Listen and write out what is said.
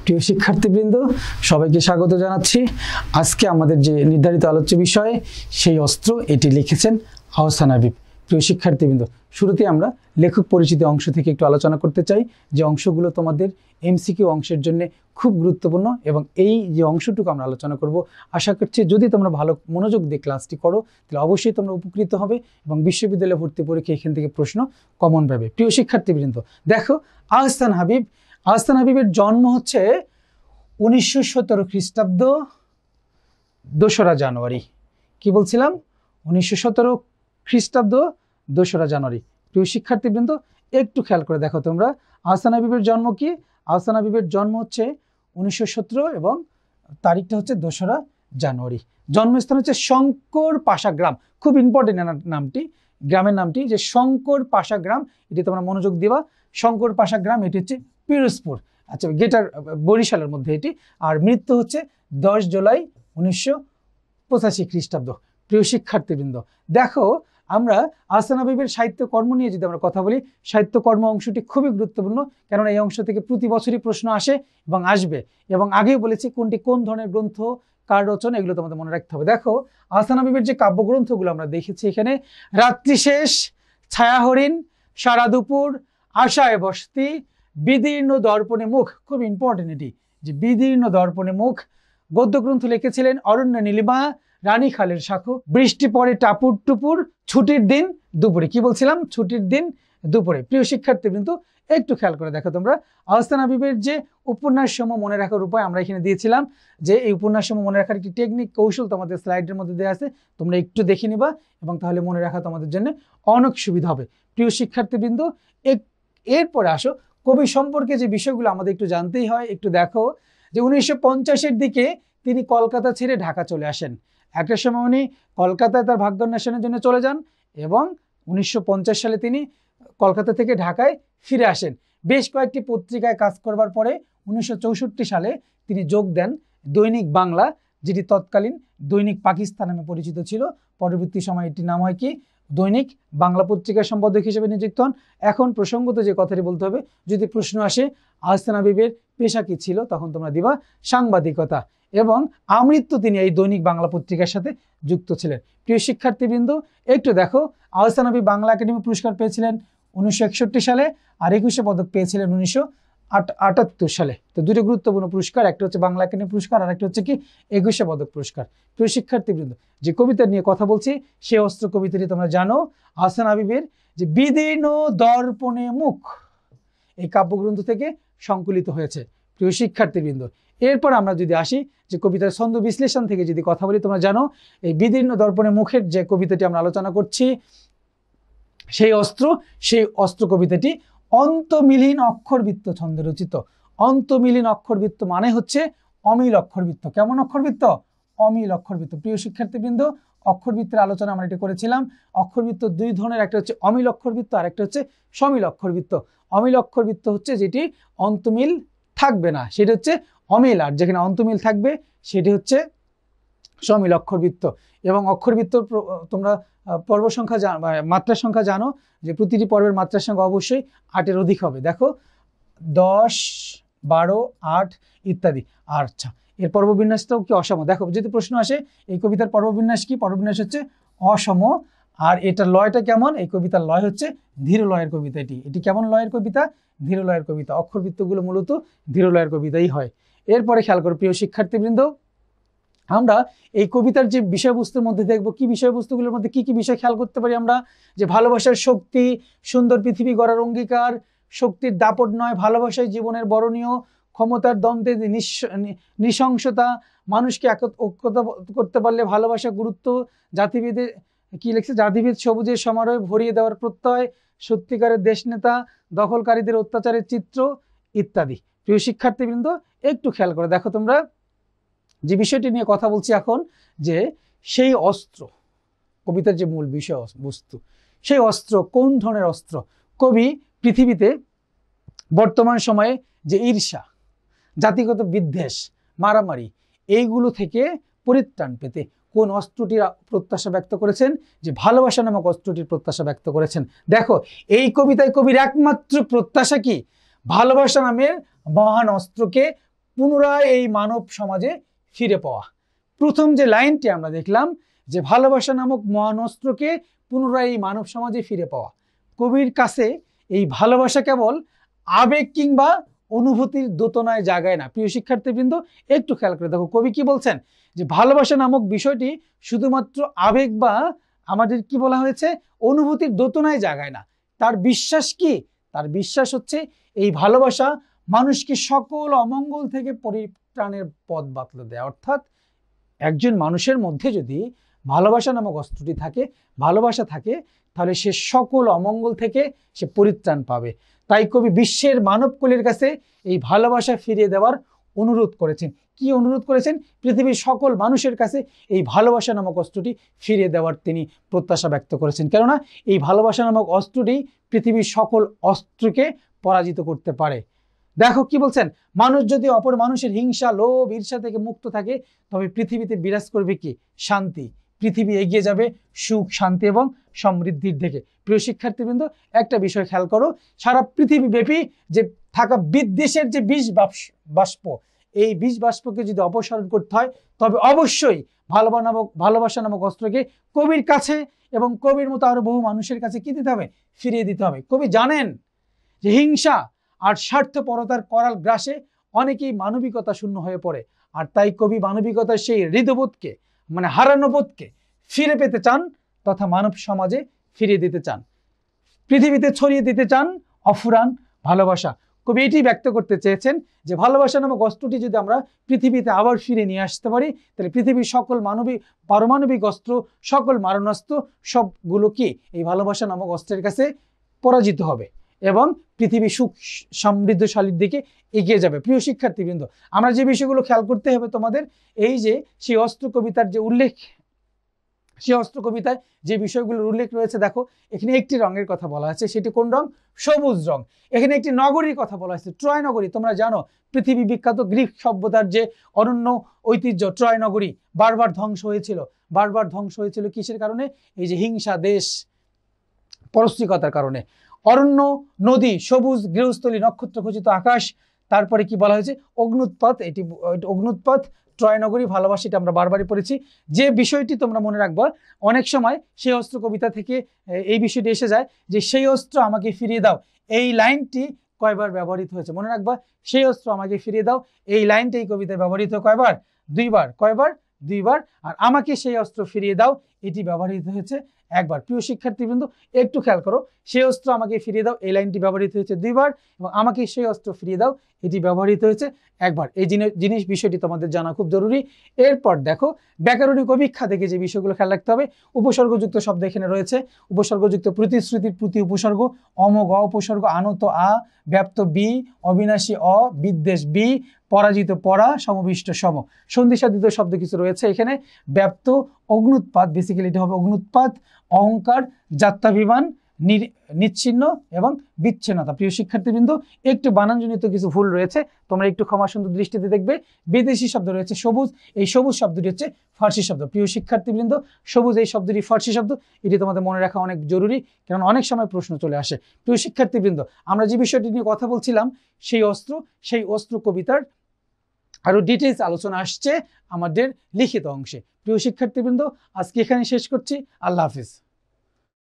প্রিয় শিক্ষার্থীবৃন্দ, সবাইকে স্বাগত জানাচ্ছি। আজকে আমাদের যে নির্ধারিত আলোচ্য বিষয় সেই অস্ত্র, এটি লিখেছেন আহসান হাবিব। প্রিয় শিক্ষার্থীবৃন্দ, শুরুতে আমরা লেখক পরিচিতি অংশ থেকে একটু আলোচনা করতে চাই, যে অংশগুলো তোমাদের এমসিকিউ অংশের জন্য খুব গুরুত্বপূর্ণ। এবং এই যে অংশটুকু আমরা আলোচনা করব, আশা করছি যদি তোমরা ভালো মনোযোগ দিয়ে ক্লাসটি করো তাহলে অবশ্যই তোমরা উপকৃত হবে এবং বিশ্ববিদ্যালয়ে ভর্তি পরীক্ষা এখান থেকে প্রশ্ন কমন পাবে। প্রিয় শিক্ষার্থীবৃন্দ, দেখো আহসান হাবিবের জন্ম হচ্ছে 1917 খ্রিস্টাব্দ 2রা জানুয়ারি। কি বলছিলাম? 1917 খ্রিস্টাব্দ 2রা জানুয়ারি। প্রিয় শিক্ষার্থীবৃন্দ, একটু খেয়াল করে দেখো তোমরা, আহসান হাবিবের জন্ম কি? আহসান হাবিবের জন্ম হচ্ছে 1917 এবং তারিখটা হচ্ছে 2রা জানুয়ারি। জন্মস্থান হচ্ছে শঙ্কর পাশা গ্রাম। খুব ইম্পর্টেন্ট নামটি, গ্রামের নামটি যে শঙ্কর পাশা গ্রাম, এটি তোমরা মনোযোগ দিবা। শঙ্কর পাশা গ্রাম, এটি হচ্ছে পিরোজপুর, আচ্ছা গেটার বরিশালের মধ্যে এটি। আর মৃত্যু হচ্ছে 10 জুলাই 1985 খ্রিস্টাব্দ। প্রিয় শিক্ষার্থীবৃন্দ, দেখো আমরা আহসান হাবিবের সাহিত্যকর্ম নিয়ে যদি আমরা কথা বলি, সাহিত্যকর্ম অংশটি খুবই গুরুত্বপূর্ণ, কেননা এই অংশ থেকে প্রতি বছরই প্রশ্ন আসে এবং আসবে। এবং আগেই বলেছি কোনটি কোন ধরনের গ্রন্থ, কার রচনা, এগুলো তোমাদের মনে রাখতে হবে। দেখো আহসান হাবিবের যে কাব্যগ্রন্থগুলো আমরা দেখেছি এখানে, রাত্রিশেষ, ছায়াহরিণ, সারা দুপুর, আশায় বসতি, বিদীর্ণ দর্পণে মুখ, খুব ইম্পর্টেন্ট এটি, যে বিদীর্ণ দর্পণে মুখ। গদ্যগ্রন্থ লিখেছিলেন অরণ্য নীলিমা, রানী খালের শাখো, বৃষ্টি পড়ে টাপুর টুপুর, ছুটির দিন দুপুরে। কি বলছিলাম? ছুটির দিন দুপুরে। প্রিয় শিক্ষার্থীবৃন্দ, একটু খেয়াল করে দেখো তোমরা, আহসান হাবিবের যে উপন্যাসসমূহ মনে রাখার উপায় আমরা এখানে দিয়েছিলাম, যে এই উপন্যাসসমূহ মনে রাখার একটি টেকনিক, কৌশল তোমাদের স্লাইডের মধ্যে দেওয়া আছে, তোমরা একটু দেখে নিবা এবং তাহলে মনে রাখা তোমাদের জন্য অনেক সুবিধা হবে। প্রিয় শিক্ষার্থীবৃন্দ, এরপরে আসো কবি সম্পর্কে যে বিষয়গুলো আমাদের একটু জানতেই হয়। একটু দেখো যে 1950-এর দিকে তিনি কলকাতা ছেড়ে ঢাকা চলে আসেন। একটা সময় উনি কলকাতায় তার ভাগ্যান্বেষণের জন্য চলে যান এবং 1950 সালে তিনি কলকাতা থেকে ঢাকায় ফিরে আসেন। বেশ কয়েকটি পত্রিকায় কাজ করবার পরে 1964 সালে তিনি যোগ দেন দৈনিক বাংলা, যেটি তৎকালীন দৈনিক পাকিস্তান নামে পরিচিত ছিল। পরবর্তী সময় এটির নাম হয় কি? দৈনিক বাংলা পত্রিকার সম্পাদক হিসেবে নিযুক্ত হন। এখন প্রসঙ্গত যে কথাটি বলতে হবে, যদি প্রশ্ন আসে আহসান হাবিবের পেশা কি ছিল, তখন তোমরা দিবা সাংবাদিকতা। এবং আমৃত্যু তিনি এই দৈনিক বাংলা পত্রিকার সাথে যুক্ত ছিলেন। প্রিয় শিক্ষার্থীবৃন্দ, একটু দেখো, আহসান হাবিব বাংলা একাডেমি পুরস্কার পেয়েছিলেন 1961 সালে, আর 21শে পদক পেয়েছিলেন 1978 সালে। তো দুটো গুরুত্বপূর্ণ পুরস্কার, একটা হচ্ছে বাংলা একাডেমি পুরস্কার, আর একটা হচ্ছে কি 21শে পদক পুরস্কার। প্রিয় শিক্ষার্থীবৃন্দ, যে কবিতা নিয়ে কথা বলছি সে অস্ত্র কবিতাটি তোমরা জানো, আহসান হাবিবের যে বিদীর্ণ দর্পণে মুখ, এই কাব্যগ্রন্থ থেকে সংকলিত হয়েছে। প্রিয় শিক্ষার্থীবৃন্দ, এরপর আমরা যদি আসি যে কবিতার ছন্দ বিশ্লেষণ থেকে যদি কথা বলি, তোমরা জানো এই বিদীর্ণ দর্পণে মুখের যে কবিতাটি আমরা আলোচনা করছি, সেই অস্ত্র কবিতাটি অন্তমিলহীন অক্ষরবৃত্ত ছন্দে রচিত। অন্তমিলহীন অক্ষরবৃত্ত মানে হচ্ছে অমিল অক্ষরবৃত্ত। কেমন অক্ষরবৃত্ত? অমিল অক্ষরবৃত্ত। প্রিয় শিক্ষার্থীবৃন্দ, অক্ষরবৃত্তের আলোচনা আমরা এটি করেছিলাম। অক্ষরবৃত্ত দুই ধরনের, একটা হচ্ছে অমিল অক্ষরবৃত্ত আর একটা হচ্ছে সমিল অক্ষরবৃত্ত। অমিল অক্ষরবৃত্ত হচ্ছে যেটি অন্তমিল থাকবে না, সেটি হচ্ছে অমিল, আর যেখানে অন্তমিল থাকবে সেটি হচ্ছে সমিল অক্ষরবৃত্ত। এবং অক্ষরবৃত্ত তোমরা পর্ব সংখ্যা মাত্রার সংখ্যা জানো, যে প্রতিটি পর্বের মাত্রার সংখ্যা অবশ্যই 8-এর অধিক হবে। দেখো 10, 12, 8 ইত্যাদি। আচ্ছা, এর পর্ববিন্যাসটাও কি অসম? দেখো যদি প্রশ্ন আসে এই কবিতার পর্ববিন্যাস কি? পর্ববিন্যাস হচ্ছে অসম। আর এটার লয়টা কেমন? এই কবিতার লয় হচ্ছে ধীর লয়ের কবিতা। এটি কেমন লয়ের কবিতা? ধীর লয়ের কবিতা। অক্ষরবৃত্তগুলো মূলত ধীর লয়ের কবিতাই হয়। এরপরে খেয়াল করো প্রিয় শিক্ষার্থীবৃন্দ, আমরা এই কবিতার যে বিষয়বস্তুর মধ্যে দেখব, কি বিষয়বস্তুগুলোর মধ্যে কি কি বিষয় খেয়াল করতে পারি আমরা, যে ভালোবাসার শক্তি, সুন্দর পৃথিবী গড়ার অঙ্গীকার, শক্তির দাপট নয় ভালোবাসায় জীবনের বরণীয়, ক্ষমতার দ্বন্দ্বে নৃশংসতা, মানুষকে ঐক্যতা করতে পারলে ভালোবাসা গুরুত্ব, জাতিভেদে কি লিখছে, জাতিভেদ সবুজের সমারোহে ভরিয়ে দেওয়ার প্রত্যয়, সত্যিকারের দেশনেতা, দখলকারীদের অত্যাচারের চিত্র ইত্যাদি। প্রিয় শিক্ষার্থীবৃন্দ, একটু খেয়াল করে দেখো তোমরা, যে বিষয়টি নিয়ে কথা বলছি এখন, যে সেই অস্ত্র, কবিতার যে মূল বিষয় বস্তু, সেই অস্ত্র কোন ধরনের অস্ত্র? কবি পৃথিবীতে বর্তমান সময়ে যে ঈর্ষা, জাতিগত বিদ্বেষ, মারামারি, এইগুলো থেকে পরিত্রাণ পেতে কোন অস্ত্রটির প্রত্যাশা ব্যক্ত করেছেন? যে ভালোবাসা নামক অস্ত্রটির প্রত্যাশা ব্যক্ত করেছেন। দেখো এই কবিতায় কবির একমাত্র প্রত্যাশা কি? ভালোবাসা নামের মহান অস্ত্রকে পুনরায় এই মানব সমাজে ফিরে পাওয়া। প্রথম যে লাইনটি আমরা দেখলাম যে ভালোবাসা নামক মহান অস্ত্রকে পুনরায় এই মানব সমাজে ফিরে পাওয়া। কবির কাছে এই ভালোবাসা কেবল আবেগ কিংবা অনুভূতির দোতনায় জাগায় না। প্রিয় শিক্ষার্থীবৃন্দ, একটু খেয়াল করে দেখো কবি কি বলছেন, যে ভালোবাসা নামক বিষয়টি শুধুমাত্র আবেগ বা আমাদের কি বলা হয়েছে, অনুভূতির দোতনায় জাগায় না। তার বিশ্বাস কি? তার বিশ্বাস হচ্ছে এই ভালোবাসা মানুষকে সকল অমঙ্গল থেকে পরিত্রাণের পথ বাতলে দেয়। অর্থাৎ একজন মানুষের মধ্যে যদি ভালোবাসা নামক অস্ত্রটি থাকে, ভালোবাসা থাকে, তাহলে সে সকল অমঙ্গল থেকে সে পরিত্রাণ পাবে। তাই কবি বিশ্বের মানবকুলের কাছে এই ভালোবাসা ফিরিয়ে দেওয়ার অনুরোধ করেছেন। কি অনুরোধ করেছেন? পৃথিবীর সকল মানুষের কাছে এই ভালোবাসা নামক অস্ত্রটি ফিরিয়ে দেওয়ার তিনি প্রত্যাশা ব্যক্ত করেছেন। কেননা এই ভালোবাসা নামক অস্ত্রটি পৃথিবীর সকল অস্ত্রকে পরাজিত করতে পারে। দেখো কি বলছেন, মানুষ যদি অপর মানুষের হিংসা, লোভ, ঈর্ষা থেকে মুক্ত থাকে, তবে পৃথিবীতে বিরাজ করবে কি? শান্তি। পৃথিবী এগিয়ে যাবে সুখ, শান্তি এবং সমৃদ্ধির দিকে। প্রিয় শিক্ষার্থীবৃন্দ, একটা বিষয় খেয়াল করো, সারা পৃথিবীব্যাপী যে থাকা বিদ্বেষের যে বিষ বাষ্প, এই বিষ বাষ্পকে যদি অপসারণ করতে হয়, তবে অবশ্যই ভালোবাসা নামক অস্ত্রকে কবির কাছে এবং কবির মতো আরো বহু মানুষের কাছে কি দিতে হবে? ফিরিয়ে দিতে হবে। কবি জানেন যে হিংসা আর স্বার্থপরতার করাল গ্রাসে অনেকেই মানবিকতা শূন্য হয়ে পড়ে, আর তাই কবি মানবিকতার সেই হৃদয়বোধকে, মানে হারানো বোধকে ফিরে পেতে চান তথা মানব সমাজে ফিরিয়ে দিতে চান, পৃথিবীতে ছড়িয়ে দিতে চান অফুরান ভালোবাসা। কবি এটি ব্যক্ত করতে চেয়েছেন যে ভালোবাসা নামক অস্ত্রটি যদি আমরা পৃথিবীতে আবার ফিরে নিয়ে আসতে পারি, তাহলে পৃথিবীর সকল পারমাণবিক অস্ত্র, সকল মারণাস্ত্র সবগুলো কি এই ভালোবাসা নামক অস্ত্রের কাছে পরাজিত হবে এবং পৃথিবী সুখ সমৃদ্ধশালীর দিকে এগিয়ে যাবে। প্রিয় শিক্ষার্থীবৃন্দ, আমরা যে বিষয়গুলো খেয়াল করতে হবে তোমাদের, এই যে সেই অস্ত্র কবিতার যে উল্লেখ, সেই অস্ত্র কবিতায় যে বিষয়গুলোর উল্লেখ রয়েছে, দেখো এখানে একটি রঙের কথা বলা আছে, সেটি কোন রং? সবুজ রং। এখানে একটি নগরীর কথা বলা হয়েছে, ট্রয় নগরী। তোমরা জানো পৃথিবী বিখ্যাত গ্রিক সভ্যতার যে অনন্য ঐতিহ্য ট্রয় নগরী বারবার ধ্বংস হয়েছিল। বারবার ধ্বংস হয়েছিল কিসের কারণে? এই যে হিংসা, দেশ, পরশ্রীকতার কারণে। অরণ্য, নদী, সবুজ গৃহস্থলী, নক্ষত্র খচিত আকাশ, তারপরে কি বলা হয়েছে? অগ্নুৎপাত। এটি অগ্নুৎপাত, ট্রয় নগরী, ভালোবাসা, এটা আমরা বারবারই পড়েছি। যে বিষয়টি তোমরা মনে রাখবা, অনেক সময় সেই অস্ত্র কবিতা থেকে এই বিষয়টি এসে যায় যে সেই অস্ত্র আমাকে ফিরিয়ে দাও। এই লাইনটি কয়বার ব্যবহৃত হয়েছে মনে রাখবা? সেই অস্ত্র আমাকে ফিরিয়ে দাও, এই লাইনটি এই কবিতায় ব্যবহৃত কয়বার? দুইবার। কয়বার? দুইবার। আর আমাকে সেই অস্ত্র ফিরিয়ে দাও, এটি ব্যবহৃত হয়েছে একবার। প্রিয় শিক্ষার্থীবৃন্দ, একটু খেয়াল করো, সেই অস্ত্র আমাকে ফিরিয়ে দাও, এই লাইনটি ব্যবহৃত হয়েছে দুইবার, এবং আমাকে সেই অস্ত্র ফিরিয়ে দাও, এটি ব্যবহৃত হয়েছে একবার। এই বিষয়টি তোমাদের জানা খুব জরুরি। এরপর দেখো ব্যাকরণিক অভিক্ষা থেকে যে বিষয়গুলো খেয়াল রাখতে হবে, উপসর্গযুক্ত শব্দ এখানে রয়েছে। উপসর্গযুক্ত প্রতিশ্রুতির প্রতি উপসর্গ, অমোঘ অ উপসর্গ, আনত আ, ব্যাপ্ত বি, অবিনাশী অ, বিদ্বেষ বি, পরাজিত পরা, সমবিষ্ট সম। সন্ধিসাধিত শব্দ কিছু রয়েছে এখানে, ব্যাপ্ত, অগ্নুৎপাত, বেসিক্যালি এটা হবে অগ্নুৎপাত, অহংকার, যাত্রাভিমান, নিচ্ছিন্ন এবং বিচ্ছিন্নতা। প্রিয় শিক্ষার্থীবৃন্দ, একটু বানানজনিত কিছু ভুল রয়েছে, তোমরা একটু ক্ষমাসুন্দর দৃষ্টিতে দেখবে। বিদেশি শব্দ রয়েছে সবুজ, এই সবুজ শব্দটি হচ্ছে ফার্সি শব্দ। প্রিয় শিক্ষার্থীবৃন্দ, সবুজ এই শব্দটি ফার্সি শব্দ, এটি তোমাদের মনে রাখা অনেক জরুরি, কারণ অনেক সময় প্রশ্ন চলে আসে। প্রিয় শিক্ষার্থীবৃন্দ, আমরা যে বিষয়টি নিয়ে কথা বলছিলাম, সেই অস্ত্র কবিতার আরো ডিটেইলস আলোচনা আসছে আমাদের লিখিত অংশে। প্রিয় শিক্ষার্থীবৃন্দ, আজকে এখানে শেষ করছি। আল্লাহ হাফিজ।